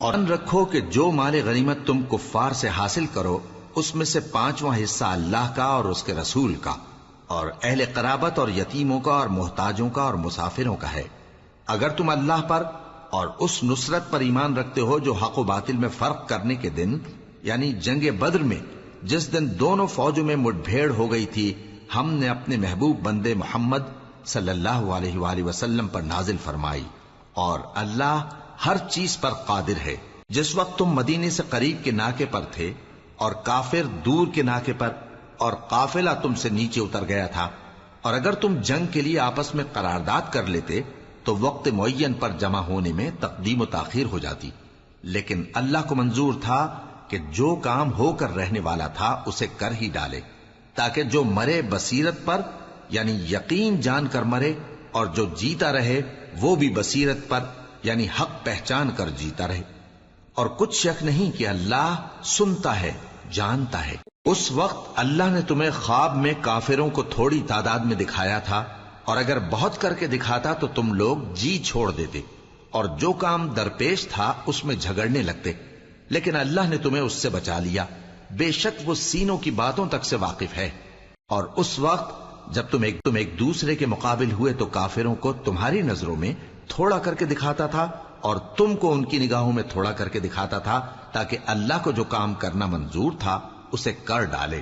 اور ان رکھو کہ جو مال غنیمت تم کفار سے حاصل کرو اس میں سے 5واں حصہ اللہ کا اور اس کے رسول کا اور اہل قرابت اور یتیموں کا اور محتاجوں کا اور مسافروں کا ہے، اگر تم اللہ پر اور اس نصرت پر ایمان رکھتے ہو جو حق و باطل میں فرق کرنے کے دن، یعنی جنگ بدر میں جس دن دونوں فوجوں میں مٹ بھیڑ ہو گئی تھی، ہم نے اپنے محبوب بندے محمد صلی اللہ علیہ وآلہ وسلم پر نازل فرمائی، اور اللہ ہر چیز پر قادر ہے۔ جس وقت تم مدینے سے قریب کے ناکے پر تھے اور کافر دور کے ناکے پر، اور قافلہ تم سے نیچے اتر گیا تھا، اور اگر تم جنگ کے لیے آپس میں قرارداد کر لیتے تو وقت معین پر جمع ہونے میں تقدیم و تاخیر ہو جاتی، لیکن اللہ کو منظور تھا کہ جو کام ہو کر رہنے والا تھا اسے کر ہی ڈالے، تاکہ جو مرے بصیرت پر یعنی یقین جان کر مرے، اور جو جیتا رہے وہ بھی بصیرت پر یعنی حق پہچان کر جیتا رہے۔ اور کچھ شک نہیں کہ اللہ سنتا ہے، جانتا ہے۔ اس وقت اللہ نے تمہیں خواب میں کافروں کو تھوڑی تعداد میں دکھایا تھا، اور اگر بہت کر کے دکھاتا تو تم لوگ جی چھوڑ دیتے اور جو کام درپیش تھا اس میں جھگڑنے لگتے، لیکن اللہ نے تمہیں اس سے بچا لیا، بے شک وہ سینوں کی باتوں تک سے واقف ہے۔ اور اس وقت جب تم ایک دوسرے کے مقابل ہوئے تو کافروں کو تمہاری نظروں میں تھوڑا کر کے دکھاتا تھا اور تم کو ان کی نگاہوں میں تھوڑا کر کے دکھاتا تھا، تاکہ اللہ کو جو کام کرنا منظور تھا اسے کر ڈالے،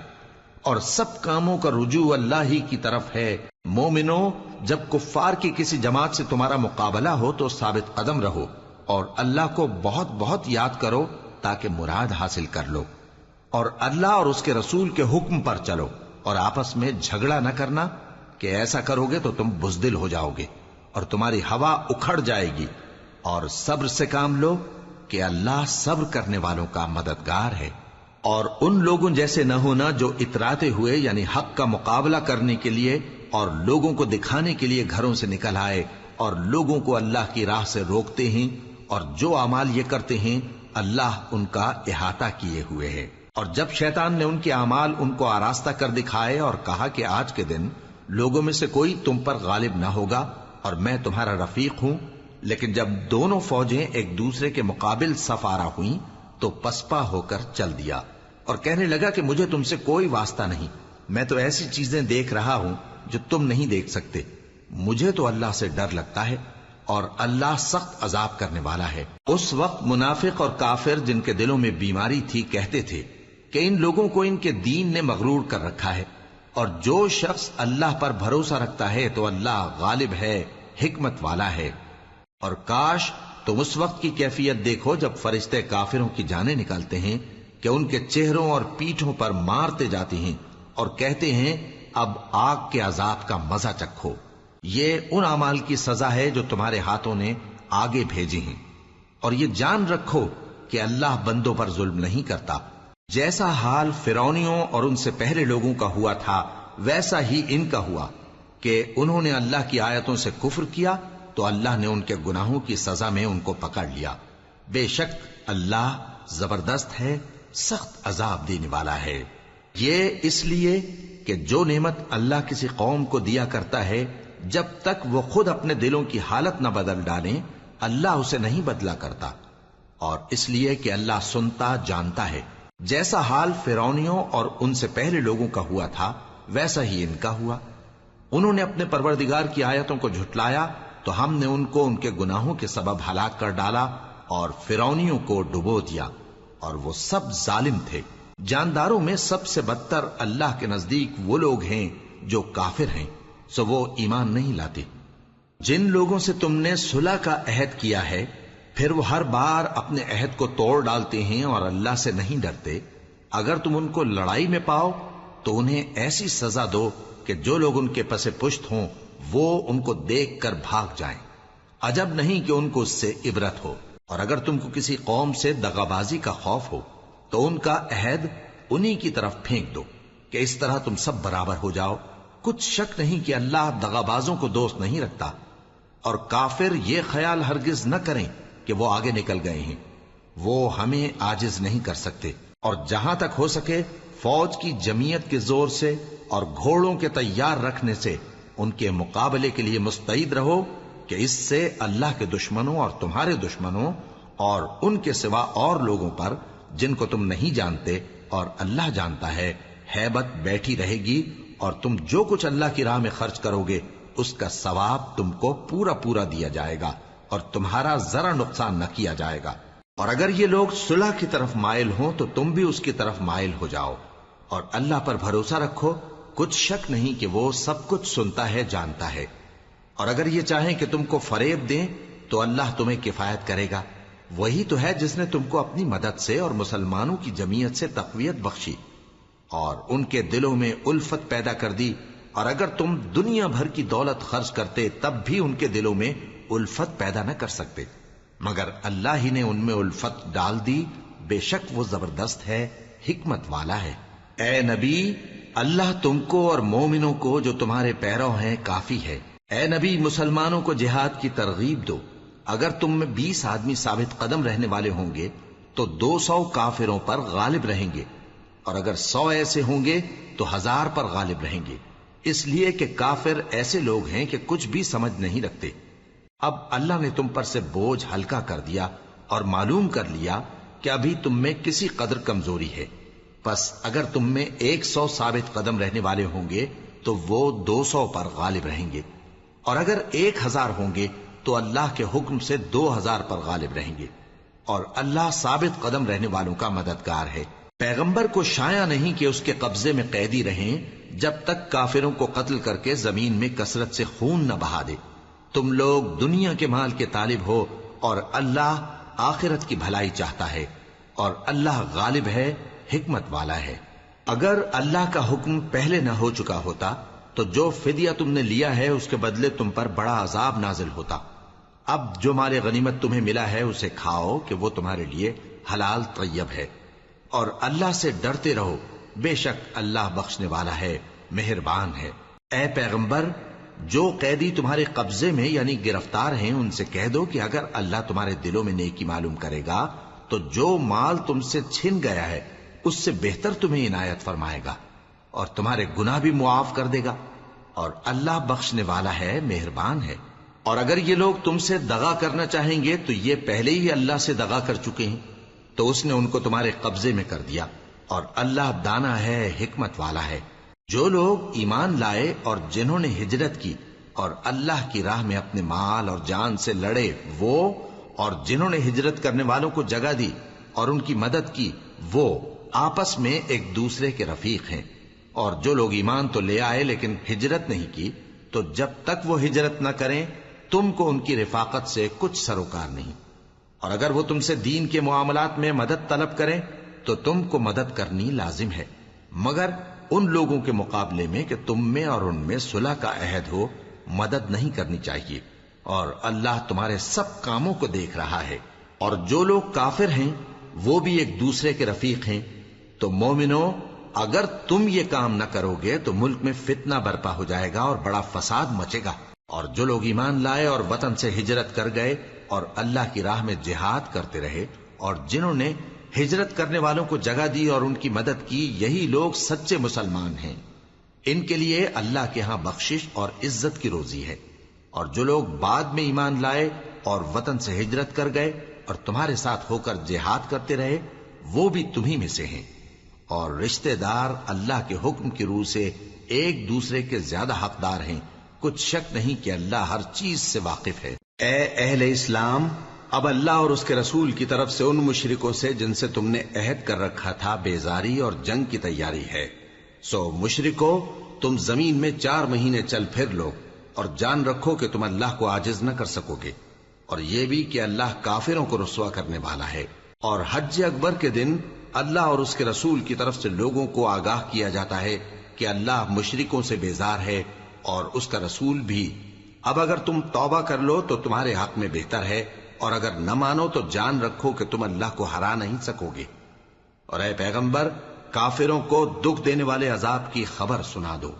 اور سب کاموں کا رجوع اللہ ہی کی طرف ہے۔ مومنو، جب کفار کی کسی جماعت سے تمہارا مقابلہ ہو تو ثابت قدم رہو اور اللہ کو بہت بہت یاد کرو تاکہ مراد حاصل کر لو، اور اللہ اور اس کے رسول کے حکم پر چلو، اور آپس میں جھگڑا نہ کرنا کہ ایسا کرو گے تو تم بزدل ہو جاؤ گے اور تمہاری ہوا اکھڑ جائے گی، اور صبر سے کام لو کہ اللہ صبر کرنے والوں کا مددگار ہے۔ اور ان لوگوں جیسے نہ ہونا جو اتراتے ہوئے یعنی حق کا مقابلہ کرنے کے لیے اور لوگوں کو دکھانے کے لیے گھروں سے نکل آئے اور لوگوں کو اللہ کی راہ سے روکتے ہیں، اور جو اعمال یہ کرتے ہیں اللہ ان کا احاطہ کیے ہوئے ہے۔ اور جب شیطان نے ان کے اعمال ان کو آراستہ کر دکھائے اور کہا کہ آج کے دن لوگوں میں سے کوئی تم پر غالب نہ ہوگا اور میں تمہارا رفیق ہوں، لیکن جب دونوں فوجیں ایک دوسرے کے مقابل صف آرا ہوئیں تو پسپا ہو کر چل دیا اور کہنے لگا کہ مجھے تم سے کوئی واسطہ نہیں، میں تو ایسی چیزیں دیکھ رہا ہوں جو تم نہیں دیکھ سکتے، مجھے تو اللہ سے ڈر لگتا ہے اور اللہ سخت عذاب کرنے والا ہے۔ اس وقت منافق اور کافر جن کے دلوں میں بیماری تھی کہتے تھے کہ ان لوگوں کو ان کے دین نے مغرور کر رکھا ہے، اور جو شخص اللہ پر بھروسہ رکھتا ہے تو اللہ غالب ہے، حکمت والا ہے۔ اور کاش تم اس وقت کی کیفیت دیکھو جب فرشتے کافروں کی جانیں نکالتے ہیں کہ ان کے چہروں اور پیٹھوں پر مارتے جاتے ہیں اور کہتے ہیں اب آگ کے عذاب کا مزہ چکھو، یہ ان اعمال کی سزا ہے جو تمہارے ہاتھوں نے آگے بھیجی ہیں۔ اور یہ جان رکھو کہ اللہ بندوں پر ظلم نہیں کرتا، جیسا حال فرعونیوں اور ان سے پہلے لوگوں کا ہوا تھا ویسا ہی ان کا ہوا کہ انہوں نے اللہ کی آیتوں سے کفر کیا تو اللہ نے ان کے گناہوں کی سزا میں ان کو پکڑ لیا، بے شک اللہ زبردست ہے، سخت عذاب دینے والا ہے۔ یہ اس لیے کہ جو نعمت اللہ کسی قوم کو دیا کرتا ہے جب تک وہ خود اپنے دلوں کی حالت نہ بدل ڈالیں اللہ اسے نہیں بدلا کرتا، اور اس لیے کہ اللہ سنتا جانتا ہے۔ جیسا حال فرعونیوں اور ان سے پہلے لوگوں کا ہوا تھا ویسا ہی ان کا ہوا، انہوں نے اپنے پروردگار کی آیتوں کو جھٹلایا تو ہم نے ان کو ان کے گناہوں کے سبب ہلاک کر ڈالا اور فرعونیوں کو ڈبو دیا، اور وہ سب ظالم تھے۔ جانداروں میں سب سے بدتر اللہ کے نزدیک وہ لوگ ہیں جو کافر ہیں، سو وہ ایمان نہیں لاتے۔ جن لوگوں سے تم نے صلح کا عہد کیا ہے پھر وہ ہر بار اپنے عہد کو توڑ ڈالتے ہیں اور اللہ سے نہیں ڈرتے، اگر تم ان کو لڑائی میں پاؤ تو انہیں ایسی سزا دو کہ جو لوگ ان کے پس پشت ہوں وہ ان کو دیکھ کر بھاگ جائیں، عجب نہیں کہ ان کو اس سے عبرت ہو۔ اور اگر تم کو کسی قوم سے دغابازی کا خوف ہو تو ان کا عہد انہی کی طرف پھینک دو کہ اس طرح تم سب برابر ہو جاؤ، کچھ شک نہیں کہ اللہ دغابازوں کو دوست نہیں رکھتا۔ اور کافر یہ خیال ہرگز نہ کریں کہ وہ آگے نکل گئے ہیں، وہ ہمیں عاجز نہیں کر سکتے۔ اور جہاں تک ہو سکے فوج کی جمعیت کے زور سے اور گھوڑوں کے تیار رکھنے سے ان کے مقابلے کے لیے مستعد رہو کہ اس سے اللہ کے دشمنوں اور تمہارے دشمنوں اور ان کے سوا اور لوگوں پر جن کو تم نہیں جانتے اور اللہ جانتا ہے ہیبت بیٹھی رہے گی، اور تم جو کچھ اللہ کی راہ میں خرچ کرو گے اس کا ثواب تم کو پورا پورا دیا جائے گا اور تمہارا ذرا نقصان نہ کیا جائے گا۔ اور اگر یہ لوگ صلح کی طرف مائل ہوں تو تم بھی اس کی طرف مائل ہو جاؤ، اور اللہ پر بھروسہ رکھو، کچھ شک نہیں کہ وہ سب کچھ سنتا ہے، جانتا ہے۔ اور اگر یہ چاہیں کہ تم کو فریب دیں تو اللہ تمہیں کفایت کرے گا، وہی تو ہے جس نے تم کو اپنی مدد سے اور مسلمانوں کی جمعیت سے تقویت بخشی اور ان کے دلوں میں الفت پیدا کر دی، اور اگر تم دنیا بھر کی دولت خرچ کرتے تب بھی ان کے دلوں میں الفت پیدا نہ کر سکتے، مگر اللہ ہی نے ان میں الفت ڈال دی، بے شک وہ زبردست ہے، حکمت والا ہے۔ اے نبی، اللہ تم کو اور مومنوں کو جو تمہارے پیرو ہیں کافی ہے۔ اے نبی، مسلمانوں کو جہاد کی ترغیب دو۔ اگر تم میں 20 آدمی ثابت قدم رہنے والے ہوں گے تو 200 کافروں پر غالب رہیں گے، اور اگر 100 ایسے ہوں گے تو 1000 پر غالب رہیں گے، اس لیے کہ کافر ایسے لوگ ہیں کہ کچھ بھی سمجھ نہیں رکھتے۔ اب اللہ نے تم پر سے بوجھ ہلکا کر دیا اور معلوم کر لیا کہ ابھی تم میں کسی قدر کمزوری ہے، پس اگر تم میں 100 ثابت قدم رہنے والے ہوں گے تو وہ 200 پر غالب رہیں گے، اور اگر 1000 ہوں گے تو اللہ کے حکم سے 2000 پر غالب رہیں گے، اور اللہ ثابت قدم رہنے والوں کا مددگار ہے۔ پیغمبر کو شایع نہیں کہ اس کے قبضے میں قیدی رہیں جب تک کافروں کو قتل کر کے زمین میں کثرت سے خون نہ بہا دے۔ تم لوگ دنیا کے مال کے طالب ہو اور اللہ آخرت کی بھلائی چاہتا ہے، اور اللہ غالب ہے، حکمت والا ہے۔ اگر اللہ کا حکم پہلے نہ ہو چکا ہوتا تو جو فدیہ تم نے لیا ہے اس کے بدلے تم پر بڑا عذاب نازل ہوتا۔ اب جو مال غنیمت تمہیں ملا ہے اسے کھاؤ کہ وہ تمہارے لیے حلال طیب ہے، اور اللہ سے ڈرتے رہو، بے شک اللہ بخشنے والا ہے، مہربان ہے۔ اے پیغمبر، جو قیدی تمہارے قبضے میں یعنی گرفتار ہیں ان سے کہہ دو کہ اگر اللہ تمہارے دلوں میں نیکی معلوم کرے گا تو جو مال تم سے چھن گیا ہے اس سے بہتر تمہیں عنایت فرمائے گا، اور تمہارے گناہ بھی معاف کر دے گا، اور اللہ بخشنے والا ہے، مہربان ہے۔ اور اگر یہ لوگ تم سے دغا کرنا چاہیں گے تو یہ پہلے ہی اللہ سے دغا کر چکے ہیں، تو اس نے ان کو تمہارے قبضے میں کر دیا، اور اللہ دانا ہے، حکمت والا ہے۔ جو لوگ ایمان لائے اور جنہوں نے ہجرت کی اور اللہ کی راہ میں اپنے مال اور جان سے لڑے، وہ اور جنہوں نے ہجرت کرنے والوں کو جگہ دی اور ان کی مدد کی، وہ آپس میں ایک دوسرے کے رفیق ہیں۔ اور جو لوگ ایمان تو لے آئے لیکن ہجرت نہیں کی، تو جب تک وہ ہجرت نہ کریں تم کو ان کی رفاقت سے کچھ سروکار نہیں، اور اگر وہ تم سے دین کے معاملات میں مدد طلب کریں تو تم کو مدد کرنی لازم ہے، مگر ان لوگوں کے مقابلے میں کہ تم میں اور ان میں صلح کا عہد ہو مدد نہیں کرنی چاہیے، اور اللہ تمہارے سب کاموں کو دیکھ رہا ہے۔ اور جو لوگ کافر ہیں وہ بھی ایک دوسرے کے رفیق ہیں۔ تو مومنو، اگر تم یہ کام نہ کرو گے تو ملک میں فتنہ برپا ہو جائے گا اور بڑا فساد مچے گا۔ اور جو لوگ ایمان لائے اور وطن سے ہجرت کر گئے اور اللہ کی راہ میں جہاد کرتے رہے، اور جنہوں نے ہجرت کرنے والوں کو جگہ دی اور ان کی مدد کی، یہی لوگ سچے مسلمان ہیں۔ ان کے لیے اللہ کے ہاں بخشش اور عزت کی روزی ہے۔ اور جو لوگ بعد میں ایمان لائے اور وطن سے ہجرت کر گئے اور تمہارے ساتھ ہو کر جہاد کرتے رہے، وہ بھی تمہیں میں سے ہیں۔ اور رشتہ دار اللہ کے حکم کی روح سے ایک دوسرے کے زیادہ حقدار ہیں، کچھ شک نہیں کہ اللہ ہر چیز سے واقف ہے۔ اے اہل اسلام، اب اللہ اور اس کے رسول کی طرف سے ان مشرکوں سے جن سے تم نے عہد کر رکھا تھا بیزاری اور جنگ کی تیاری ہے۔ سو مشرکو، تم زمین میں 4 مہینے چل پھر لو، اور جان رکھو کہ تم اللہ کو عاجز نہ کر سکو گے، اور یہ بھی کہ اللہ کافروں کو رسوا کرنے والا ہے۔ اور حج اکبر کے دن اللہ اور اس کے رسول کی طرف سے لوگوں کو آگاہ کیا جاتا ہے کہ اللہ مشرکوں سے بیزار ہے اور اس کا رسول بھی۔ اب اگر تم توبہ کر لو تو تمہارے حق میں بہتر ہے، اور اگر نہ مانو تو جان رکھو کہ تم اللہ کو ہرا نہیں سکو گے۔ اور اے پیغمبر، کافروں کو دکھ دینے والے عذاب کی خبر سنا دو۔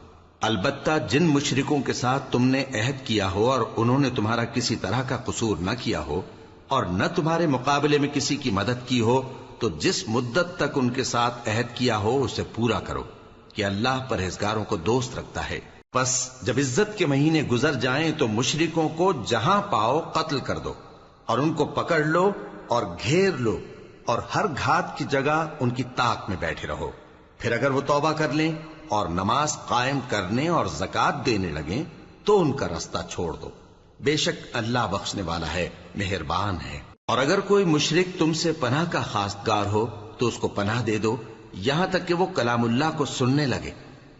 البتہ جن مشرکوں کے ساتھ تم نے عہد کیا ہو اور انہوں نے تمہارا کسی طرح کا قصور نہ کیا ہو اور نہ تمہارے مقابلے میں کسی کی مدد کی ہو، تو جس مدت تک ان کے ساتھ عہد کیا ہو اسے پورا کرو، کہ اللہ پرہیزگاروں کو دوست رکھتا ہے۔ پس جب عزت کے مہینے گزر جائیں تو مشرکوں کو جہاں پاؤ قتل کر دو، اور ان کو پکڑ لو اور گھیر لو اور ہر گھات کی جگہ ان کی طاق میں بیٹھے رہو. پھر اگر وہ توبہ کر لیں اور نماز قائم کرنے اور زکات دینے لگیں تو ان کا رستہ چھوڑ دو. بے شک اللہ بخشنے والا ہے، مہربان ہے. اور اگر کوئی مشرک تم سے پناہ کا خواستگار ہو تو اس کو پناہ دے دو یہاں تک کہ وہ کلام اللہ کو سننے لگے،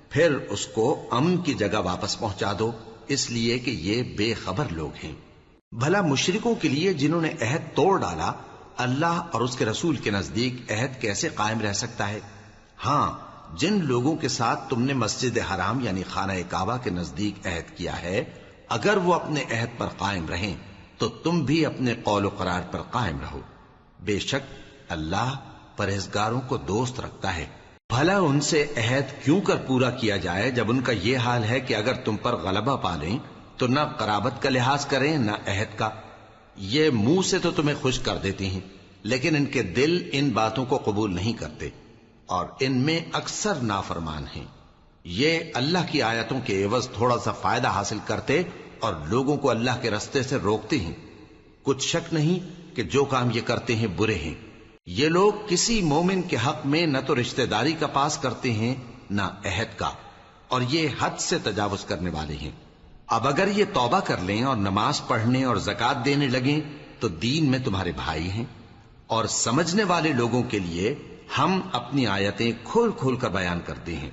پھر اس کو امن کی جگہ واپس پہنچا دو، اس لیے کہ یہ بے خبر لوگ ہیں. بھلا مشرکوں کے لیے جنہوں نے عہد توڑ ڈالا، اللہ اور اس کے رسول کے نزدیک عہد کیسے قائم رہ سکتا ہے؟ ہاں، جن لوگوں کے ساتھ تم نے مسجد حرام یعنی خانہ کعبہ کے نزدیک عہد کیا ہے، اگر وہ اپنے عہد پر قائم رہیں تو تم بھی اپنے قول و قرار پر قائم رہو. بے شک اللہ پرہیزگاروں کو دوست رکھتا ہے. بھلا ان سے عہد کیوں کر پورا کیا جائے جب ان کا یہ حال ہے کہ اگر تم پر غلبہ پالیں تو نہ قرابت کا لحاظ کریں نہ عہد کا. یہ منہ سے تو تمہیں خوش کر دیتی ہیں لیکن ان کے دل ان باتوں کو قبول نہیں کرتے اور ان میں اکثر نافرمان ہیں. یہ اللہ کی آیتوں کے عوض تھوڑا سا فائدہ حاصل کرتے اور لوگوں کو اللہ کے رستے سے روکتے ہیں. کچھ شک نہیں کہ جو کام یہ کرتے ہیں برے ہیں. یہ لوگ کسی مومن کے حق میں نہ تو رشتہ داری کا پاس کرتے ہیں نہ عہد کا، اور یہ حد سے تجاوز کرنے والے ہیں. اب اگر یہ توبہ کر لیں اور نماز پڑھنے اور زکات دینے لگیں تو دین میں تمہارے بھائی ہیں. اور سمجھنے والے لوگوں کے لیے ہم اپنی آیتیں کھول کھول کر بیان کرتے ہیں.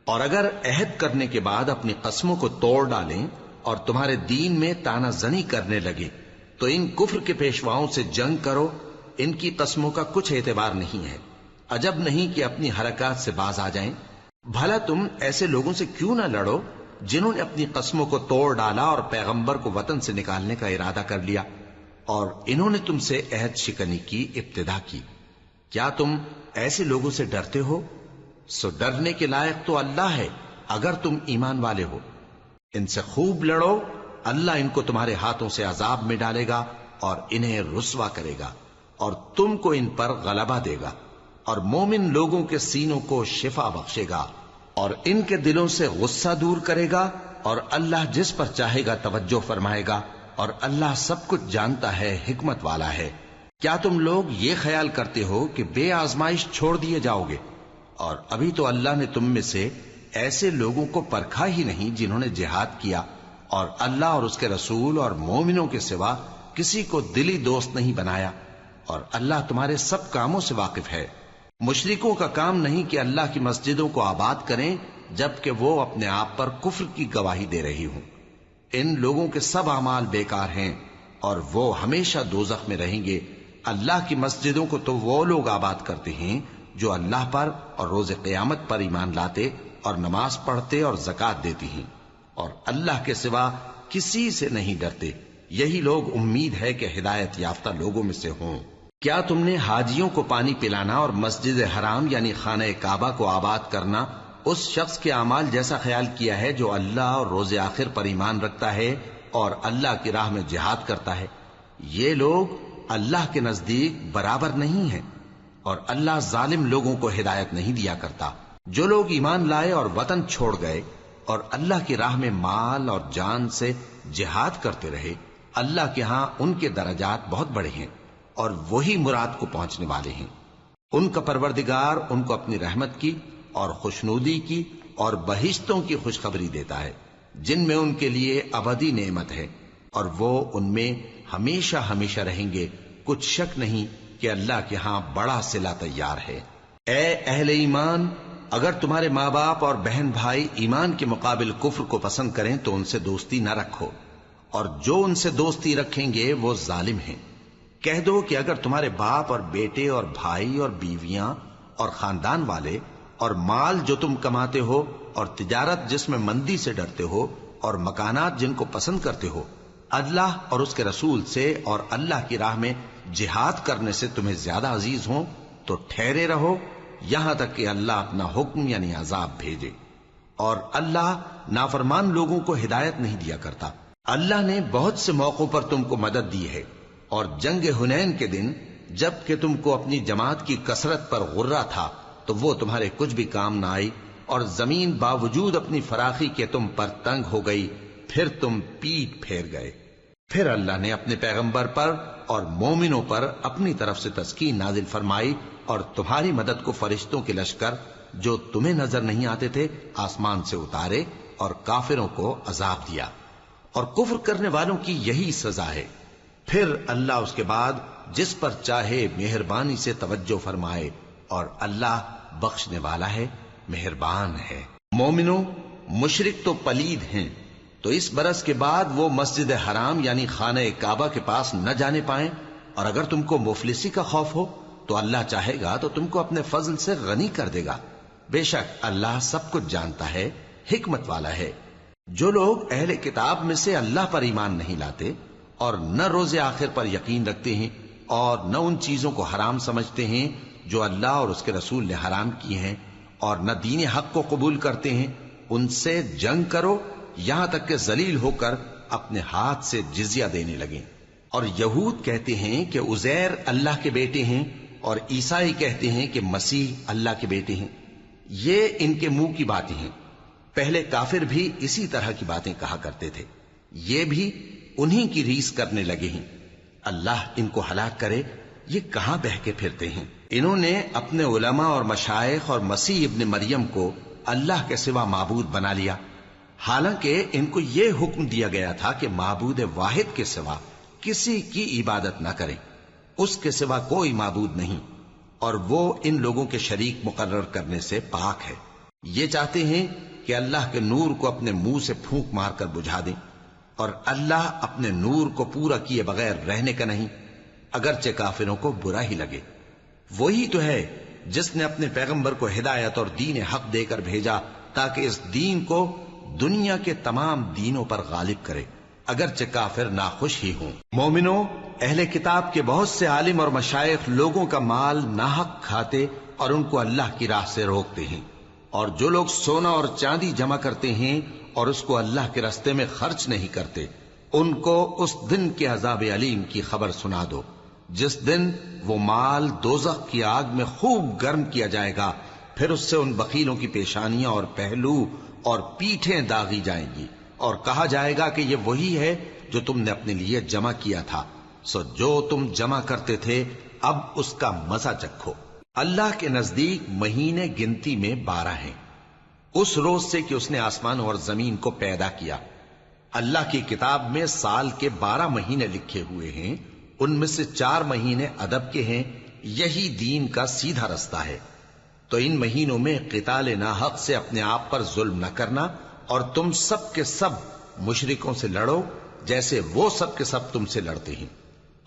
اور اگر عہد کرنے کے بعد اپنی قسموں کو توڑ ڈالیں اور تمہارے دین میں تانا زنی کرنے لگے تو ان کفر کے پیشواؤں سے جنگ کرو. ان کی قسموں کا کچھ اعتبار نہیں ہے. عجب نہیں کہ اپنی حرکات سے باز آ جائیں. بھلا تم ایسے لوگوں سے کیوں نہ لڑو جنہوں نے اپنی قسموں کو توڑ ڈالا اور پیغمبر کو وطن سے نکالنے کا ارادہ کر لیا اور انہوں نے تم سے عہد شکنی کی ابتدا کی. کیا تم ایسے لوگوں سے ڈرتے ہو؟ سو ڈرنے کے لائق تو اللہ ہے اگر تم ایمان والے ہو. ان سے خوب لڑو، اللہ ان کو تمہارے ہاتھوں سے عذاب میں ڈالے گا اور انہیں رسوا کرے گا اور تم کو ان پر غلبہ دے گا اور مومن لوگوں کے سینوں کو شفا بخشے گا اور ان کے دلوں سے غصہ دور کرے گا اور اللہ جس پر چاہے گا توجہ فرمائے گا اور اللہ سب کچھ جانتا ہے، حکمت والا ہے. کیا تم لوگ یہ خیال کرتے ہو کہ بے آزمائش چھوڑ دیے جاؤ گے؟ اور ابھی تو اللہ نے تم میں سے ایسے لوگوں کو پرکھا ہی نہیں جنہوں نے جہاد کیا اور اللہ اور اس کے رسول اور مومنوں کے سوا کسی کو دلی دوست نہیں بنایا، اور اللہ تمہارے سب کاموں سے واقف ہے. مشرکوں کا کام نہیں کہ اللہ کی مسجدوں کو آباد کریں جبکہ وہ اپنے آپ پر کفر کی گواہی دے رہی ہوں. ان لوگوں کے سب اعمال بیکار ہیں اور وہ ہمیشہ دوزخ میں رہیں گے. اللہ کی مسجدوں کو تو وہ لوگ آباد کرتے ہیں جو اللہ پر اور روز قیامت پر ایمان لاتے اور نماز پڑھتے اور زکات دیتی ہیں اور اللہ کے سوا کسی سے نہیں ڈرتے. یہی لوگ امید ہے کہ ہدایت یافتہ لوگوں میں سے ہوں. کیا تم نے حاجیوں کو پانی پلانا اور مسجد حرام یعنی خانہ کعبہ کو آباد کرنا اس شخص کے اعمال جیسا خیال کیا ہے جو اللہ اور روز آخر پر ایمان رکھتا ہے اور اللہ کی راہ میں جہاد کرتا ہے؟ یہ لوگ اللہ کے نزدیک برابر نہیں ہیں اور اللہ ظالم لوگوں کو ہدایت نہیں دیا کرتا. جو لوگ ایمان لائے اور وطن چھوڑ گئے اور اللہ کی راہ میں مال اور جان سے جہاد کرتے رہے، اللہ کے ہاں ان کے درجات بہت بڑے ہیں اور وہی مراد کو پہنچنے والے ہیں. ان کا پروردگار ان کو اپنی رحمت کی اور خوشنودی کی اور بہشتوں کی خوشخبری دیتا ہے جن میں ان کے لیے ابدی نعمت ہے اور وہ ان میں ہمیشہ ہمیشہ رہیں گے. کچھ شک نہیں کہ اللہ کے ہاں بڑا صلہ تیار ہے. اے اہل ایمان، اگر تمہارے ماں باپ اور بہن بھائی ایمان کے مقابل کفر کو پسند کریں تو ان سے دوستی نہ رکھو، اور جو ان سے دوستی رکھیں گے وہ ظالم ہیں. کہہ دو کہ اگر تمہارے باپ اور بیٹے اور بھائی اور بیویاں اور خاندان والے اور مال جو تم کماتے ہو اور تجارت جس میں مندی سے ڈرتے ہو اور مکانات جن کو پسند کرتے ہو اللہ اور اس کے رسول سے اور اللہ کی راہ میں جہاد کرنے سے تمہیں زیادہ عزیز ہوں تو ٹھہرے رہو یہاں تک کہ اللہ اپنا حکم یعنی عذاب بھیجے. اور اللہ نافرمان لوگوں کو ہدایت نہیں دیا کرتا. اللہ نے بہت سے موقعوں پر تم کو مدد دی ہے، اور جنگ حنین کے دن جب کہ تم کو اپنی جماعت کی کثرت پر غرہ تھا تو وہ تمہارے کچھ بھی کام نہ آئی، اور زمین باوجود اپنی فراخی کے تم پر تنگ ہو گئی، پھر تم پیٹ پھیر گئے. پھر اللہ نے اپنے پیغمبر پر اور مومنوں پر اپنی طرف سے تسکین نازل فرمائی اور تمہاری مدد کو فرشتوں کے لشکر جو تمہیں نظر نہیں آتے تھے آسمان سے اتارے اور کافروں کو عذاب دیا، اور کفر کرنے والوں کی یہی سزا ہے۔ پھر اللہ اس کے بعد جس پر چاہے مہربانی سے توجہ فرمائے، اور اللہ بخشنے والا ہے، مہربان ہے۔ مومنوں، مشرک تو پلید ہیں، تو اس برس کے بعد وہ مسجد حرام یعنی خانہ کعبہ کے پاس نہ جانے پائیں، اور اگر تم کو مفلسی کا خوف ہو تو اللہ چاہے گا تو تم کو اپنے فضل سے غنی کر دے گا۔ بے شک اللہ سب کچھ جانتا ہے، حکمت والا ہے۔ جو لوگ اہل کتاب میں سے اللہ پر ایمان نہیں لاتے اور نہ روز آخر پر یقین رکھتے ہیں اور نہ ان چیزوں کو حرام سمجھتے ہیں جو اللہ اور اس کے رسول نے حرام کی ہیں، اور نہ دین حق کو قبول کرتے ہیں، ان سے جنگ کرو یہاں تک کہ ذلیل ہو کر اپنے ہاتھ سے جزیہ دینے لگیں۔ اور یہود کہتے ہیں کہ عزیر اللہ کے بیٹے ہیں، اور عیسائی کہتے ہیں کہ مسیح اللہ کے بیٹے ہیں۔ یہ ان کے منہ کی باتیں ہیں، پہلے کافر بھی اسی طرح کی باتیں کہا کرتے تھے، یہ بھی انہی کی ریس کرنے لگے ہیں۔ اللہ ان کو ہلاک کرے، یہ کہاں بہ کے پھرتے ہیں۔ انہوں نے اپنے علماء اور مشائخ اور مسیح ابن مریم کو اللہ کے سوا معبود بنا لیا، حالانکہ ان کو یہ حکم دیا گیا تھا کہ معبود واحد کے سوا کسی کی عبادت نہ کریں، اس کے سوا کوئی معبود نہیں، اور وہ ان لوگوں کے شریک مقرر کرنے سے پاک ہے۔ یہ چاہتے ہیں کہ اللہ کے نور کو اپنے منہ سے پھونک مار کر بجھا دیں، اور اللہ اپنے نور کو پورا کیے بغیر رہنے کا نہیں، اگرچہ کافروں کو برا ہی لگے۔ وہی تو ہے جس نے اپنے پیغمبر کو ہدایت اور دین حق دے کر بھیجا تاکہ اس دین کو دنیا کے تمام دینوں پر غالب کرے، اگرچہ کافر ناخوش ہی ہوں۔ مومنوں، اہل کتاب کے بہت سے عالم اور مشائخ لوگوں کا مال ناحق کھاتے اور ان کو اللہ کی راہ سے روکتے ہیں، اور جو لوگ سونا اور چاندی جمع کرتے ہیں اور اس کو اللہ کے راستے میں خرچ نہیں کرتے، ان کو اس دن کے عذاب علیم کی خبر سنا دو، جس دن وہ مال دوزخ کی آگ میں خوب گرم کیا جائے گا، پھر اس سے ان بخیلوں کی پیشانیاں اور پہلو اور پیٹھیں داغی جائیں گی، اور کہا جائے گا کہ یہ وہی ہے جو تم نے اپنے لیے جمع کیا تھا، سو جو تم جمع کرتے تھے اب اس کا مزہ چکھو۔ اللہ کے نزدیک مہینے گنتی میں 12 ہیں، اس روز سے کہ اس نے آسمان اور زمین کو پیدا کیا۔ اللہ کی کتاب میں سال کے 12 مہینے لکھے ہوئے ہیں، ان میں سے 4 مہینے ادب کے ہیں، یہی دین کا سیدھا رستہ ہے۔ تو ان مہینوں میں قتال ناحق سے اپنے آپ پر ظلم نہ کرنا، اور تم سب کے سب مشرکوں سے لڑو جیسے وہ سب کے سب تم سے لڑتے ہیں،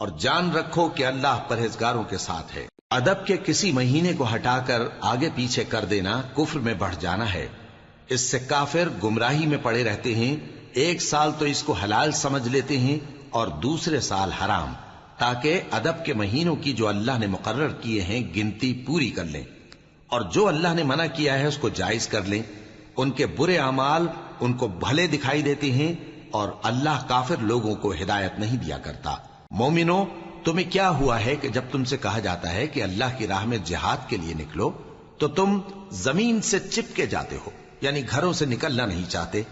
اور جان رکھو کہ اللہ پرہیزگاروں کے ساتھ ہے۔ ادب کے کسی مہینے کو ہٹا کر آگے پیچھے کر دینا کفر میں بڑھ جانا ہے، اس سے کافر گمراہی میں پڑے رہتے ہیں۔ ایک سال تو اس کو حلال سمجھ لیتے ہیں اور دوسرے سال حرام، تاکہ ادب کے مہینوں کی جو اللہ نے مقرر کیے ہیں گنتی پوری کر لیں، اور جو اللہ نے منع کیا ہے اس کو جائز کر لیں۔ ان کے برے اعمال ان کو بھلے دکھائی دیتے ہیں، اور اللہ کافر لوگوں کو ہدایت نہیں دیا کرتا۔ مومنوں، تمہیں کیا ہوا ہے کہ جب تم سے کہا جاتا ہے کہ اللہ کی راہ میں جہاد کے لیے نکلو تو تم زمین سے چپکے جاتے ہو، یعنی گھروں سے نکلنا نہیں چاہتے؟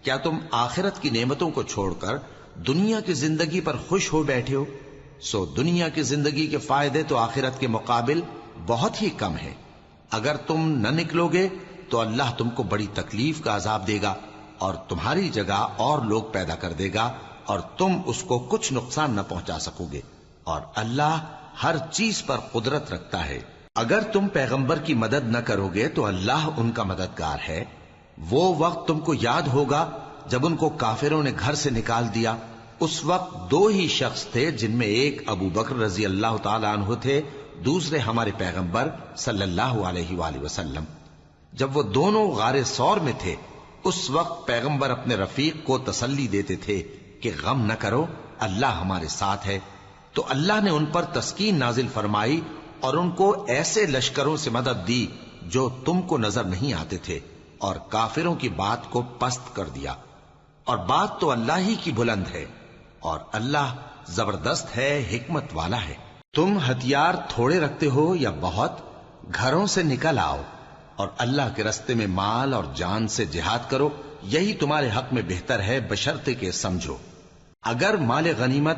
کیا تم آخرت کی نعمتوں کو چھوڑ کر دنیا کی زندگی پر خوش ہو بیٹھے ہو؟ سو دنیا کی زندگی کے فائدے تو آخرت کے مقابل بہت ہی کم ہیں۔ اگر تم نہ نکلو گے تو اللہ تم کو بڑی تکلیف کا عذاب دے گا، اور تمہاری جگہ اور لوگ پیدا کر دے گا، اور تم اس کو کچھ نقصان نہ پہنچا سکو گے، اور اللہ ہر چیز پر قدرت رکھتا ہے۔ اگر تم پیغمبر کی مدد نہ کرو گے تو اللہ ان کا مددگار ہے۔ وہ وقت تم کو یاد ہوگا جب ان کو کافروں نے گھر سے نکال دیا، اس وقت 2 ہی شخص تھے، جن میں ایک ابو بکر رضی اللہ تعالی عنہ تھے، دوسرے ہمارے پیغمبر صلی اللہ علیہ وآلہ وسلم۔ جب وہ دونوں غار ثور میں تھے، اس وقت پیغمبر اپنے رفیق کو تسلی دیتے تھے کہ غم نہ کرو، اللہ ہمارے ساتھ ہے۔ تو اللہ نے ان پر تسکین نازل فرمائی اور ان کو ایسے لشکروں سے مدد دی جو تم کو نظر نہیں آتے تھے، اور کافروں کی بات کو پست کر دیا، اور بات تو اللہ ہی کی بلند ہے، اور اللہ زبردست ہے، حکمت والا ہے۔ تم ہتھیار تھوڑے رکھتے ہو یا بہت، گھروں سے نکل آؤ اور اللہ کے راستے میں مال اور جان سے جہاد کرو، یہی تمہارے حق میں بہتر ہے، بشرطے کہ سمجھو۔ اگر مال غنیمت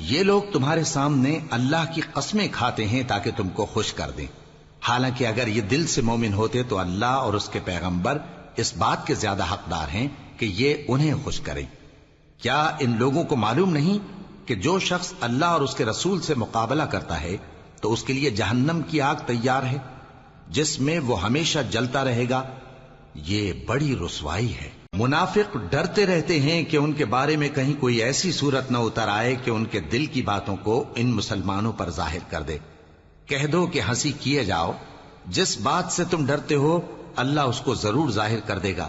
یہ لوگ تمہارے سامنے اللہ کی قسمیں کھاتے ہیں تاکہ تم کو خوش کر دیں، حالانکہ اگر یہ دل سے مومن ہوتے تو اللہ اور اس کے پیغمبر اس بات کے زیادہ حقدار ہیں کہ یہ انہیں خوش کریں۔ کیا ان لوگوں کو معلوم نہیں کہ جو شخص اللہ اور اس کے رسول سے مقابلہ کرتا ہے تو اس کے لیے جہنم کی آگ تیار ہے جس میں وہ ہمیشہ جلتا رہے گا؟ یہ بڑی رسوائی ہے۔ منافق ڈرتے رہتے ہیں کہ ان کے بارے میں کہیں کوئی ایسی صورت نہ اتر آئے کہ ان کے دل کی باتوں کو ان مسلمانوں پر ظاہر کر دے۔ کہہ دو کہ ہنسی کیے جاؤ، جس بات سے تم ڈرتے ہو اللہ اس کو ضرور ظاہر کر دے گا،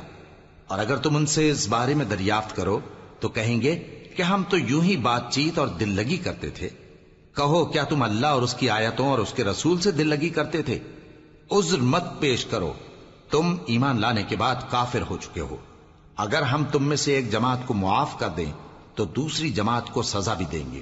اور اگر تم ان سے اس بارے میں دریافت کرو تو کہیں گے کہ ہم تو یوں ہی بات چیت اور دل لگی کرتے تھے۔ کہو کیا تم اللہ اور اس کی آیتوں اور اس کے رسول سے دل لگی کرتے تھے؟ عذر مت پیش کرو، تم ایمان لانے کے بعد کافر ہو چکے ہو۔ اگر ہم تم میں سے ایک جماعت کو معاف کر دیں تو دوسری جماعت کو سزا بھی دیں گے،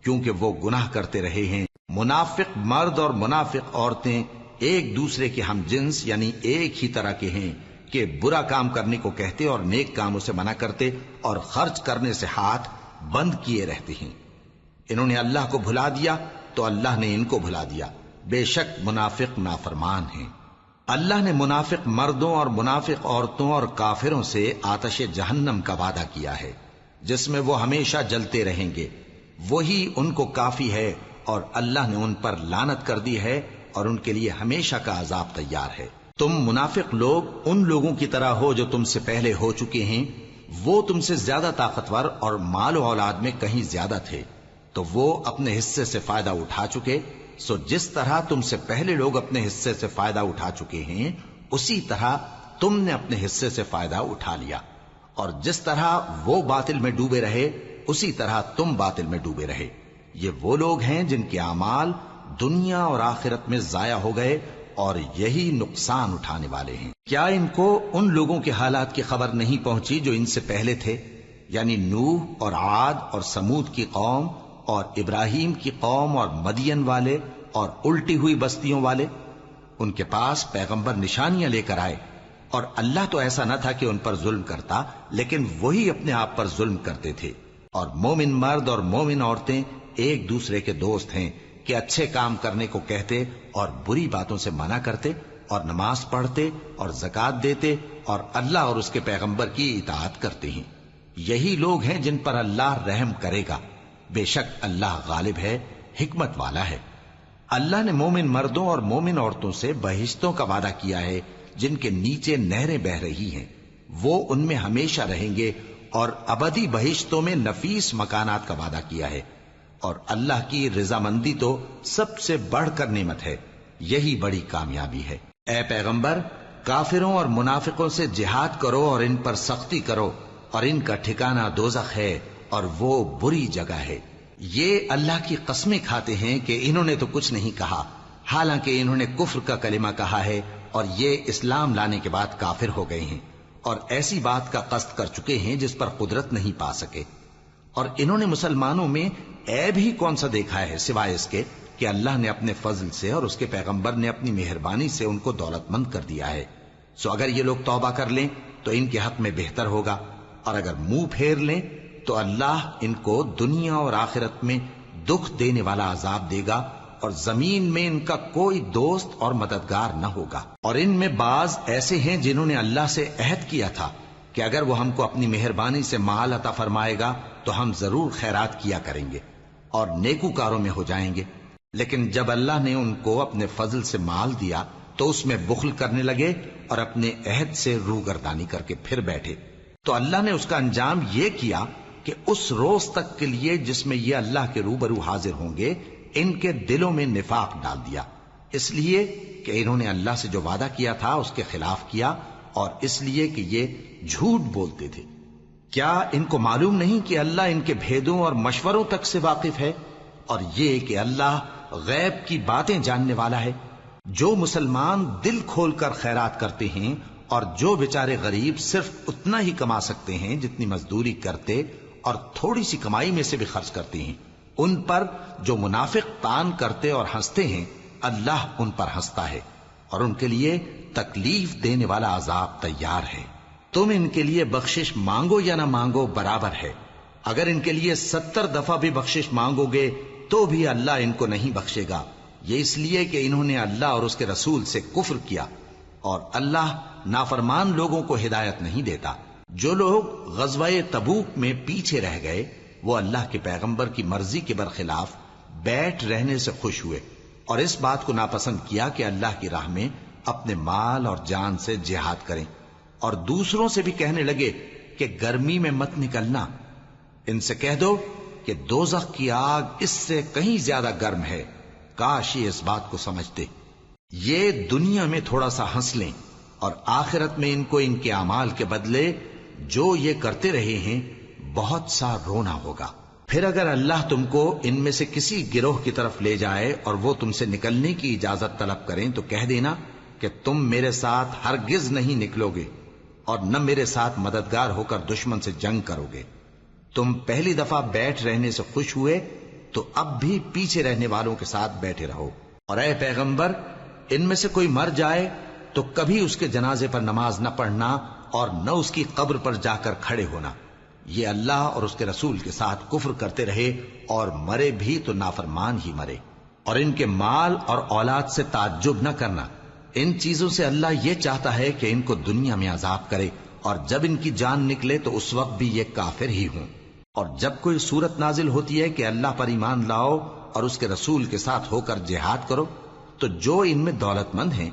کیونکہ وہ گناہ کرتے رہے ہیں۔ منافق مرد اور منافق عورتیں ایک دوسرے کے ہم جنس یعنی ایک ہی طرح کے ہیں کہ برا کام کرنے کو کہتے اور نیک کاموں سے منع کرتے اور خرچ کرنے سے ہاتھ بند کیے رہتے ہیں۔ انہوں نے اللہ کو بھلا دیا تو اللہ نے ان کو بھلا دیا، بے شک منافق نافرمان ہیں۔ اللہ نے منافق مردوں اور منافق عورتوں اور کافروں سے آتش جہنم کا وعدہ کیا ہے جس میں وہ ہمیشہ جلتے رہیں گے، وہی ان کو کافی ہے، اور اللہ نے ان پر لعنت کر دی ہے اور ان کے لیے ہمیشہ کا عذاب تیار ہے۔ تم منافق لوگ ان لوگوں کی طرح ہو جو تم سے پہلے ہو چکے ہیں، وہ تم سے زیادہ طاقتور اور مال و اولاد میں کہیں زیادہ تھے، تو وہ اپنے حصے سے فائدہ اٹھا چکے، سو جس طرح تم سے پہلے لوگ اپنے حصے سے فائدہ اٹھا چکے ہیں اسی طرح تم نے اپنے حصے سے فائدہ اٹھا لیا، اور جس طرح وہ باطل میں ڈوبے رہے اسی طرح تم باطل میں ڈوبے رہے۔ یہ وہ لوگ ہیں جن کے اعمال دنیا اور آخرت میں ضائع ہو گئے اور یہی نقصان اٹھانے والے ہیں۔ کیا ان کو ان لوگوں کے حالات کی خبر نہیں پہنچی جو ان سے پہلے تھے، یعنی نوح اور عاد اور سمود کی قوم اور ابراہیم کی قوم اور مدین والے اور الٹی ہوئی بستیوں والے؟ ان کے پاس پیغمبر نشانیاں لے کر آئے، اور اللہ تو ایسا نہ تھا کہ ان پر ظلم کرتا، لیکن وہی اپنے آپ پر ظلم کرتے تھے۔ اور مومن مرد اور مومن عورتیں ایک دوسرے کے دوست ہیں کہ اچھے کام کرنے کو کہتے اور بری باتوں سے منع کرتے اور نماز پڑھتے اور زکوٰۃ دیتے اور اللہ اور اس کے پیغمبر کی اطاعت کرتے ہیں۔ یہی لوگ ہیں جن پر اللہ رحم کرے گا، بے شک اللہ غالب ہے، حکمت والا ہے۔ اللہ نے مومن مردوں اور مومن عورتوں سے بہشتوں کا وعدہ کیا ہے جن کے نیچے نہریں بہ رہی ہیں، وہ ان میں ہمیشہ رہیں گے، اور ابدی بہشتوں میں نفیس مکانات کا وعدہ کیا ہے، اور اللہ کی رضامندی تو سب سے بڑھ کر نعمت ہے، یہی بڑی کامیابی ہے۔ اے پیغمبر، کافروں اور منافقوں سے جہاد کرو اور ان پر سختی کرو، اور ان کا ٹھکانہ دوزخ ہے اور وہ بری جگہ ہے۔ یہ اللہ کی قسمیں کھاتے ہیں کہ انہوں نے تو کچھ نہیں کہا، حالانکہ انہوں نے کفر کا کلمہ کہا ہے اور یہ اسلام لانے کے بعد کافر ہو گئے ہیں، اور ایسی بات کا قصد کر چکے ہیں جس پر قدرت نہیں پا سکے۔ اور انہوں نے مسلمانوں میں عیب ہی کون سا دیکھا ہے سوائے اس کے کہ اللہ نے اپنے فضل سے اور اس کے پیغمبر نے اپنی مہربانی سے ان کو دولت مند کر دیا ہے۔ سو اگر یہ لوگ توبہ کر لیں تو ان کے حق میں بہتر ہوگا، اور اگر منہ پھیر لیں تو اللہ ان کو دنیا اور آخرت میں دکھ دینے والا عذاب دے گا، اور زمین میں ان کا کوئی دوست اور مددگار نہ ہوگا۔ اور ان میں بعض ایسے ہیں جنہوں نے اللہ سے عہد کیا تھا کہ اگر وہ ہم کو اپنی مہربانی سے مال عطا فرمائے گا تو ہم ضرور خیرات کیا کریں گے اور نیکوکاروں میں ہو جائیں گے، لیکن جب اللہ نے ان کو اپنے فضل سے مال دیا تو اس میں بخل کرنے لگے اور اپنے عہد سے روگردانی کر کے پھر بیٹھے، تو اللہ نے اس کا انجام یہ کیا کہ اس روز تک کے لیے جس میں یہ اللہ کے روبرو حاضر ہوں گے ان کے دلوں میں نفاق ڈال دیا، اس لیے کہ انہوں نے اللہ سے جو وعدہ کیا تھا اس کے خلاف کیا، اور اس لیے کہ یہ جھوٹ بولتے تھے۔ کیا ان کو معلوم نہیں کہ اللہ ان کے بھیدوں اور مشوروں تک سے واقف ہے، اور یہ کہ اللہ غیب کی باتیں جاننے والا ہے؟ جو مسلمان دل کھول کر خیرات کرتے ہیں اور جو بیچارے غریب صرف اتنا ہی کما سکتے ہیں جتنی مزدوری کرتے اور تھوڑی سی کمائی میں سے بھی خرچ کرتے ہیں، ان پر جو منافق تان کرتے اور ہنستے ہیں اللہ ان پر ہنستا ہے، اور ان کے لیے تکلیف دینے والا عذاب تیار ہے۔ تم ان کے لیے بخشش مانگو یا نہ مانگو برابر ہے، اگر ان کے لیے 70 دفعہ بھی بخشش مانگو گے تو بھی اللہ ان کو نہیں بخشے گا، یہ اس لیے کہ انہوں نے اللہ اور اس کے رسول سے کفر کیا، اور اللہ نافرمان لوگوں کو ہدایت نہیں دیتا۔ جو لوگ غزوہ تبوک میں پیچھے رہ گئے وہ اللہ کے پیغمبر کی مرضی کے برخلاف بیٹھ رہنے سے خوش ہوئے اور اس بات کو ناپسند کیا کہ اللہ کی راہ میں اپنے مال اور جان سے جہاد کریں، اور دوسروں سے بھی کہنے لگے کہ گرمی میں مت نکلنا۔ ان سے کہہ دو کہ دوزخ کی آگ اس سے کہیں زیادہ گرم ہے، کاش یہ اس بات کو سمجھتے۔ یہ دنیا میں تھوڑا سا ہنس لیں اور آخرت میں ان کو ان کے اعمال کے بدلے جو یہ کرتے رہے ہیں بہت سا رونا ہوگا۔ پھر اگر اللہ تم کو ان میں سے کسی گروہ کی طرف لے جائے اور وہ تم سے نکلنے کی اجازت طلب کریں تو کہہ دینا کہ تم میرے ساتھ ہرگز نہیں نکلو گے اور نہ میرے ساتھ مددگار ہو کر دشمن سے جنگ کرو گے۔ تم پہلی دفعہ بیٹھ رہنے سے خوش ہوئے تو اب بھی پیچھے رہنے والوں کے ساتھ بیٹھے رہو، اور اے پیغمبر ان میں سے کوئی مر جائے تو کبھی اس کے جنازے پر نماز نہ پڑھنا اور نہ اس کی قبر پر جا کر کھڑے ہونا۔ یہ اللہ اور اس کے رسول کے ساتھ کفر کرتے رہے اور مرے بھی تو نافرمان ہی مرے۔ اور ان کے مال اور اولاد سے تعجب نہ کرنا، ان چیزوں سے اللہ یہ چاہتا ہے کہ ان کو دنیا میں عذاب کرے، اور جب ان کی جان نکلے تو اس وقت بھی یہ کافر ہی ہوں۔ اور جب کوئی صورت نازل ہوتی ہے کہ اللہ پر ایمان لاؤ اور اس کے رسول کے ساتھ ہو کر جہاد کرو، تو جو ان میں دولت مند ہیں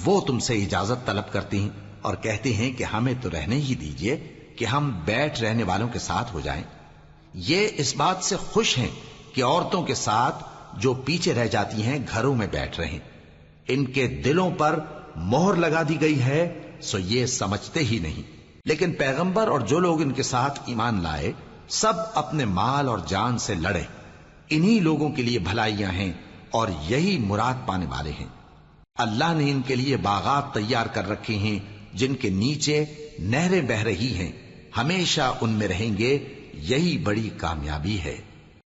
وہ تم سے اجازت طلب کرتی ہیں اور کہتے ہیں کہ ہمیں تو رہنے ہی دیجئے کہ ہم بیٹھ رہنے والوں کے ساتھ ہو جائیں۔ یہ اس بات سے خوش ہیں کہ عورتوں کے ساتھ جو پیچھے رہ جاتی ہیں گھروں میں بیٹھ رہیں۔ ان کے دلوں پر مہر لگا دی گئی ہے سو یہ سمجھتے ہی نہیں۔ لیکن پیغمبر اور جو لوگ ان کے ساتھ ایمان لائے سب اپنے مال اور جان سے لڑے، انہی لوگوں کے لیے بھلائیاں ہیں اور یہی مراد پانے والے ہیں۔ اللہ نے ان کے لیے باغات تیار کر رکھے ہیں جن کے نیچے نہریں بہ رہی ہیں، ہمیشہ ان میں رہیں گے، یہی بڑی کامیابی ہے۔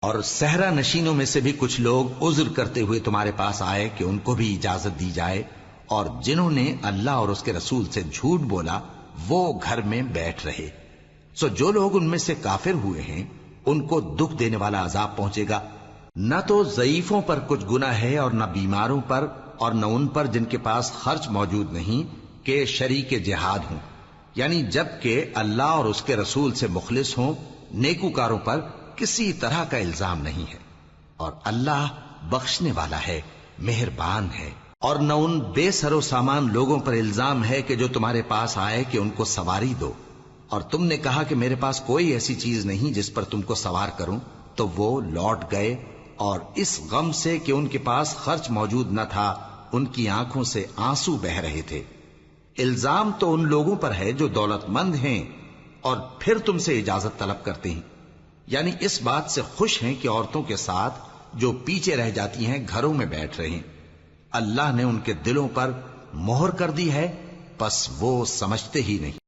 اور صحرا نشینوں میں سے بھی کچھ لوگ عذر کرتے ہوئے تمہارے پاس آئے کہ ان کو بھی اجازت دی جائے، اور جنہوں نے اللہ اور اس کے رسول سے جھوٹ بولا وہ گھر میں بیٹھ رہے۔ سو جو لوگ ان میں سے کافر ہوئے ہیں ان کو دکھ دینے والا عذاب پہنچے گا۔ نہ تو ضعیفوں پر کچھ گناہ ہے اور نہ بیماروں پر اور نہ ان پر جن کے پاس خرچ موجود نہیں کہ شریک جہاد ہوں، یعنی جب کہ اللہ اور اس کے رسول سے مخلص ہوں، نیکوکاروں پر کسی طرح کا الزام نہیں ہے، اور اللہ بخشنے والا ہے، مہربان ہے۔ اور نہ ان بے سر و سامان لوگوں پر الزام ہے کہ جو تمہارے پاس آئے کہ ان کو سواری دو، اور تم نے کہا کہ میرے پاس کوئی ایسی چیز نہیں جس پر تم کو سوار کروں، تو وہ لوٹ گئے، اور اس غم سے کہ ان کے پاس خرچ موجود نہ تھا ان کی آنکھوں سے آنسو بہ رہے تھے۔ الزام تو ان لوگوں پر ہے جو دولت مند ہیں اور پھر تم سے اجازت طلب کرتے ہیں، یعنی اس بات سے خوش ہیں کہ عورتوں کے ساتھ جو پیچھے رہ جاتی ہیں گھروں میں بیٹھ رہے ہیں۔ اللہ نے ان کے دلوں پر مہر کر دی ہے، پس وہ سمجھتے ہی نہیں۔